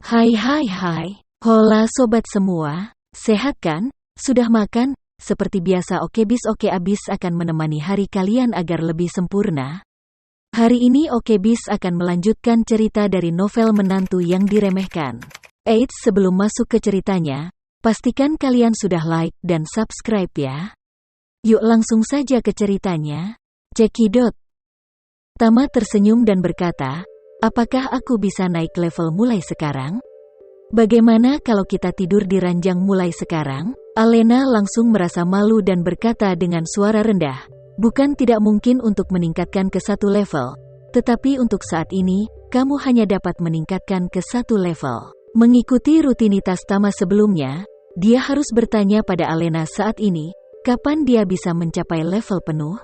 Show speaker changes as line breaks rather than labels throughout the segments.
Hai hai hai, hola sobat semua, sehat kan? Sudah makan? Seperti biasa Okebis Oke Abis akan menemani hari kalian agar lebih sempurna. Hari ini Okebis akan melanjutkan cerita dari novel Menantu yang Diremehkan. Eits, sebelum masuk ke ceritanya, pastikan kalian sudah like dan subscribe ya. Yuk langsung saja ke ceritanya. Cekidot. Tama tersenyum dan berkata, apakah aku bisa naik level mulai sekarang? Bagaimana kalau kita tidur di ranjang mulai sekarang? Alena langsung merasa malu dan berkata dengan suara rendah, bukan tidak mungkin untuk meningkatkan ke satu level, tetapi untuk saat ini, kamu hanya dapat meningkatkan ke satu level. Mengikuti rutinitas Tama sebelumnya, dia harus bertanya pada Alena saat ini, kapan dia bisa mencapai level penuh?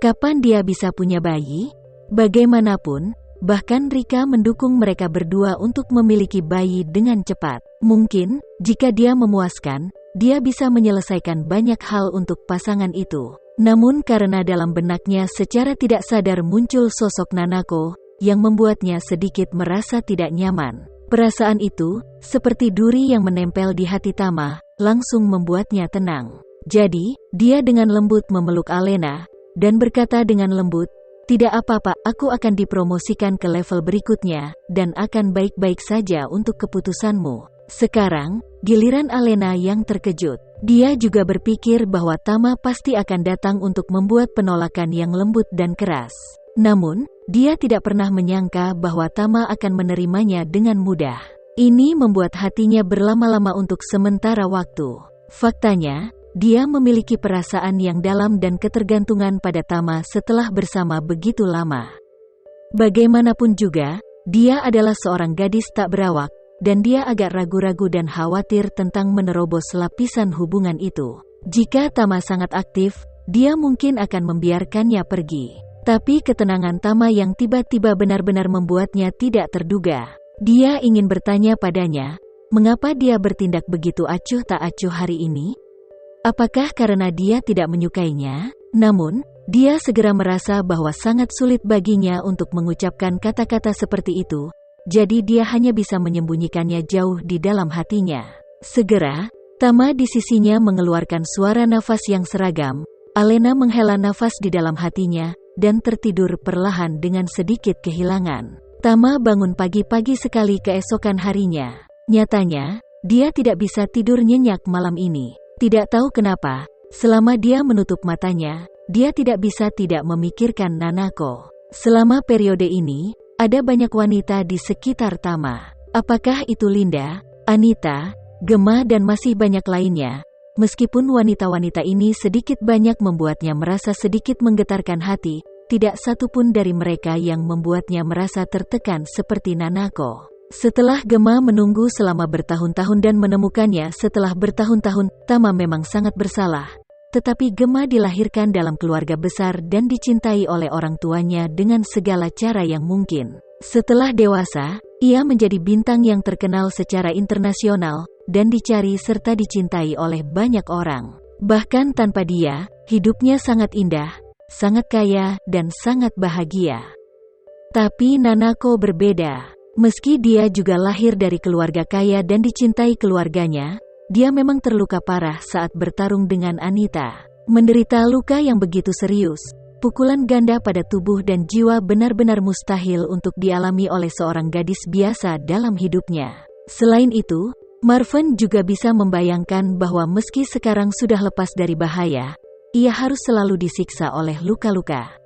Kapan dia bisa punya bayi? Bagaimanapun, bahkan Rika mendukung mereka berdua untuk memiliki bayi dengan cepat. Mungkin, jika dia memuaskan, dia bisa menyelesaikan banyak hal untuk pasangan itu. Namun karena dalam benaknya secara tidak sadar muncul sosok Nanako, yang membuatnya sedikit merasa tidak nyaman. Perasaan itu, seperti duri yang menempel di hati Tama, langsung membuatnya tenang. Jadi, dia dengan lembut memeluk Alena, dan berkata dengan lembut, tidak apa-apa, aku akan dipromosikan ke level berikutnya, dan akan baik-baik saja untuk keputusanmu. Sekarang, giliran Alena yang terkejut. Dia juga berpikir bahwa Tama pasti akan datang untuk membuat penolakan yang lembut dan keras. Namun, dia tidak pernah menyangka bahwa Tama akan menerimanya dengan mudah. Ini membuat hatinya berlama-lama untuk sementara waktu. Faktanya, dia memiliki perasaan yang dalam dan ketergantungan pada Tama setelah bersama begitu lama. Bagaimanapun juga, dia adalah seorang gadis tak berawak, dan dia agak ragu-ragu dan khawatir tentang menerobos lapisan hubungan itu. Jika Tama sangat aktif, dia mungkin akan membiarkannya pergi. Tapi ketenangan Tama yang tiba-tiba benar-benar membuatnya tidak terduga. Dia ingin bertanya padanya, mengapa dia bertindak begitu acuh tak acuh hari ini? Apakah karena dia tidak menyukainya? Namun, dia segera merasa bahwa sangat sulit baginya untuk mengucapkan kata-kata seperti itu, jadi dia hanya bisa menyembunyikannya jauh di dalam hatinya. Segera, Tama di sisinya mengeluarkan suara nafas yang seragam. Alena menghela nafas di dalam hatinya, dan tertidur perlahan dengan sedikit kehilangan. Tama bangun pagi-pagi sekali keesokan harinya. Nyatanya, dia tidak bisa tidur nyenyak malam ini. Tidak tahu kenapa, selama dia menutup matanya, dia tidak bisa tidak memikirkan Nanako. Selama periode ini, ada banyak wanita di sekitar Tama. Apakah itu Linda, Anita, Gema dan masih banyak lainnya. Meskipun wanita-wanita ini sedikit banyak membuatnya merasa sedikit menggetarkan hati, tidak satu pun dari mereka yang membuatnya merasa tertekan seperti Nanako. Setelah Gema menunggu selama bertahun-tahun dan menemukannya setelah bertahun-tahun, Tama memang sangat bersalah. Tetapi Gema dilahirkan dalam keluarga besar dan dicintai oleh orang tuanya dengan segala cara yang mungkin. Setelah dewasa, ia menjadi bintang yang terkenal secara internasional, dan dicari serta dicintai oleh banyak orang. Bahkan tanpa dia, hidupnya sangat indah, sangat kaya, dan sangat bahagia. Tapi Nanako berbeda. Meski dia juga lahir dari keluarga kaya dan dicintai keluarganya, dia memang terluka parah saat bertarung dengan Anita. Menderita luka yang begitu serius, pukulan ganda pada tubuh dan jiwa benar-benar mustahil untuk dialami oleh seorang gadis biasa dalam hidupnya. Selain itu, Marvin juga bisa membayangkan bahwa meski sekarang sudah lepas dari bahaya, ia harus selalu disiksa oleh luka-luka.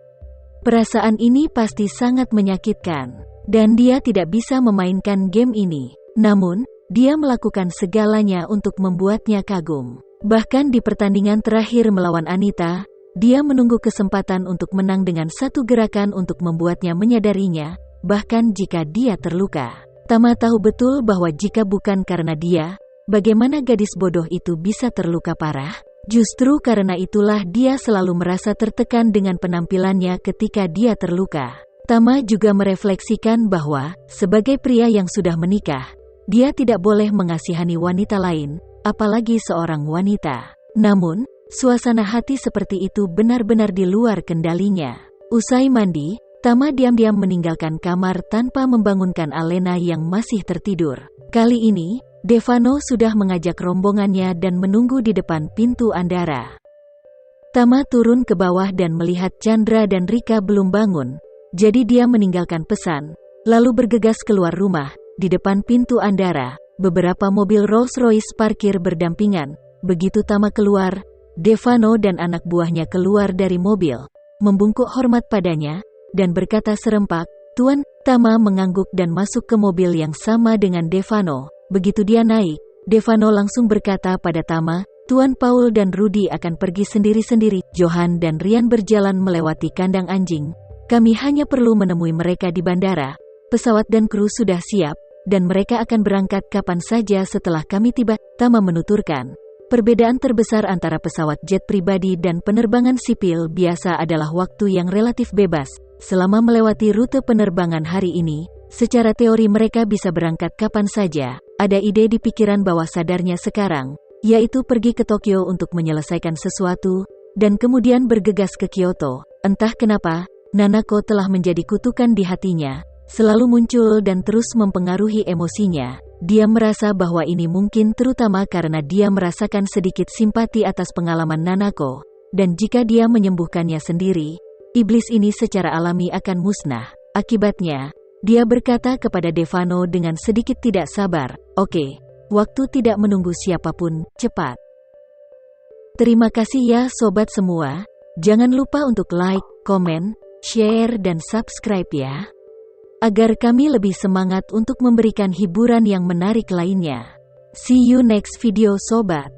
Perasaan ini pasti sangat menyakitkan. Dan dia tidak bisa memainkan game ini. Namun, dia melakukan segalanya untuk membuatnya kagum. Bahkan di pertandingan terakhir melawan Anita, dia menunggu kesempatan untuk menang dengan satu gerakan untuk membuatnya menyadarinya, bahkan jika dia terluka. Tama tahu betul bahwa jika bukan karena dia, bagaimana gadis bodoh itu bisa terluka parah? Justru karena itulah dia selalu merasa tertekan dengan penampilannya ketika dia terluka. Tama juga merefleksikan bahwa, sebagai pria yang sudah menikah, dia tidak boleh mengasihani wanita lain, apalagi seorang wanita. Namun, suasana hati seperti itu benar-benar di luar kendalinya. Usai mandi, Tama diam-diam meninggalkan kamar tanpa membangunkan Alena yang masih tertidur. Kali ini, Devano sudah mengajak rombongannya dan menunggu di depan pintu Andara. Tama turun ke bawah dan melihat Chandra dan Rika belum bangun, jadi dia meninggalkan pesan, lalu bergegas keluar rumah. Di depan pintu Andara, beberapa mobil Rolls-Royce parkir berdampingan. Begitu Tama keluar, Devano dan anak buahnya keluar dari mobil, membungkuk hormat padanya, dan berkata serempak, "Tuan." Tama mengangguk dan masuk ke mobil yang sama dengan Devano. Begitu dia naik, Devano langsung berkata pada Tama, "Tuan Paul dan Rudy akan pergi sendiri-sendiri. Johan dan Rian berjalan melewati kandang anjing. Kami hanya perlu menemui mereka di bandara. Pesawat dan kru sudah siap, dan mereka akan berangkat kapan saja setelah kami tiba." Tama menuturkan, perbedaan terbesar antara pesawat jet pribadi dan penerbangan sipil biasa adalah waktu yang relatif bebas. Selama melewati rute penerbangan hari ini, secara teori mereka bisa berangkat kapan saja. Ada ide di pikiran bawah sadarnya sekarang, yaitu pergi ke Tokyo untuk menyelesaikan sesuatu, dan kemudian bergegas ke Kyoto. Entah kenapa, Nanako telah menjadi kutukan di hatinya, selalu muncul dan terus mempengaruhi emosinya. Dia merasa bahwa ini mungkin terutama karena dia merasakan sedikit simpati atas pengalaman Nanako, dan jika dia menyembuhkannya sendiri, iblis ini secara alami akan musnah. Akibatnya, dia berkata kepada Devano dengan sedikit tidak sabar, "Oke, waktu tidak menunggu siapapun, cepat." Terima kasih ya sobat semua. Jangan lupa untuk like, komen, share dan subscribe ya, agar kami lebih semangat untuk memberikan hiburan yang menarik lainnya. See you next video sobat.